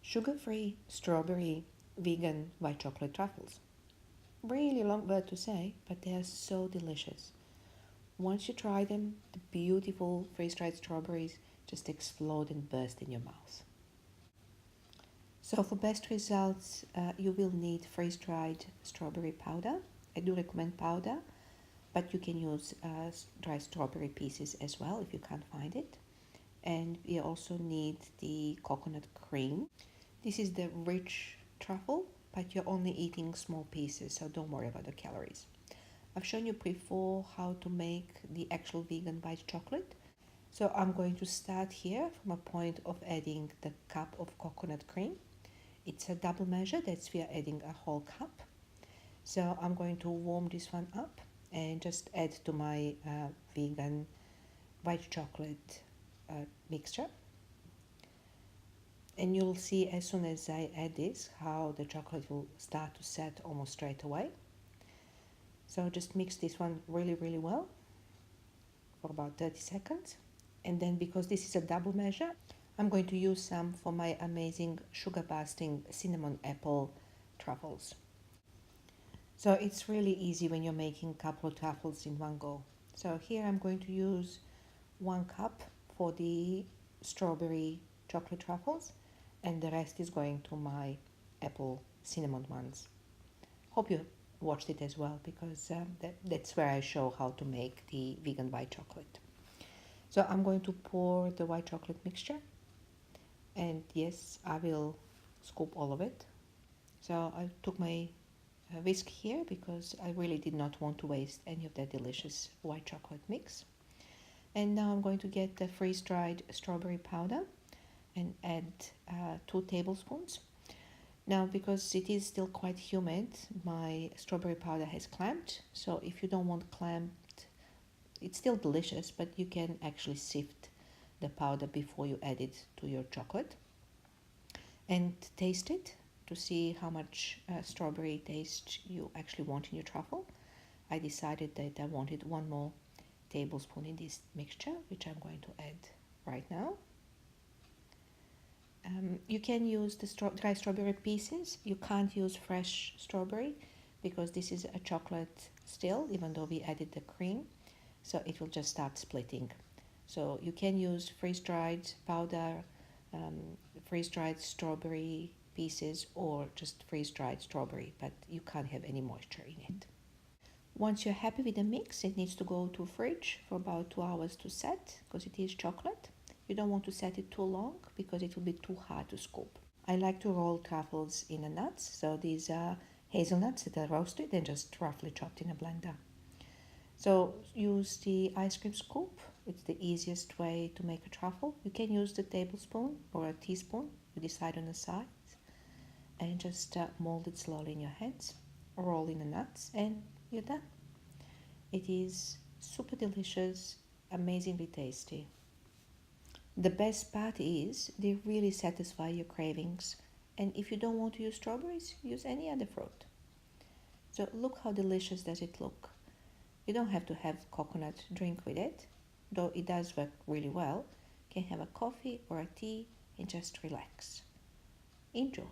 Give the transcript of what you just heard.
Sugar-free strawberry vegan white chocolate truffles. Really long word to say, but they are so delicious. Once you try them, the beautiful freeze-dried strawberries just explode and burst in your mouth. So for best results, you will need freeze-dried strawberry powder. I do recommend powder, but you can use dried strawberry pieces as well if you can't find it. And we also need the coconut cream. This is the rich truffle, but you're only eating small pieces, so don't worry about the calories. I've shown you before how to make the actual vegan white chocolate. So I'm going to start here from a point of adding the cup of coconut cream. It's a double measure, that's we are adding a whole cup. So I'm going to warm this one up and just add to my vegan white chocolate mixture. And you'll see as soon as I add this how the chocolate will start to set almost straight away. So just mix this one really well for about 30 seconds. And then because this is a double measure, I'm going to use some for my amazing sugar busting cinnamon apple truffles. So it's really easy when you're making a couple of truffles in one go. So here I'm going to use 1 cup for the strawberry chocolate truffles, and the rest is going to my apple cinnamon ones. Hope you watched it as well, because that's where I show how to make the vegan white chocolate. So I'm going to pour the white chocolate mixture, and yes, I will scoop all of it. So I took my whisk here because I really did not want to waste any of that delicious white chocolate mix. And now I'm going to get the freeze-dried strawberry powder and add 2 tablespoons. Now, because it is still quite humid, my strawberry powder has clamped. So if you don't want clamped, it's still delicious, but you can actually sift the powder before you add it to your chocolate. And taste it to see how much strawberry taste you actually want in your truffle. I decided that I wanted 1 more tablespoon in this mixture, which I'm going to add right now. You can use the dry strawberry pieces. You can't use fresh strawberry because this is a chocolate still, even though we added the cream, so it will just start splitting. So you can use freeze-dried powder, freeze-dried strawberry pieces, or just freeze-dried strawberry, but you can't have any moisture in it. Once you're happy with the mix, it needs to go to fridge for about 2 hours to set, because it is chocolate. You don't want to set it too long because it will be too hard to scoop. I like to roll truffles in the nuts, so these are hazelnuts that are roasted and just roughly chopped in a blender. So use the ice cream scoop. It's the easiest way to make a truffle. You can use the tablespoon or a teaspoon, you decide on the size, and just mold it slowly in your hands, roll in the nuts, and you're done. It is super delicious, amazingly tasty. The best part is they really satisfy your cravings, and if you don't want to use strawberries, use any other fruit. So look how delicious does it look. You don't have to have coconut drink with it, though it does work really well. You can have a coffee or a tea and just relax. Enjoy.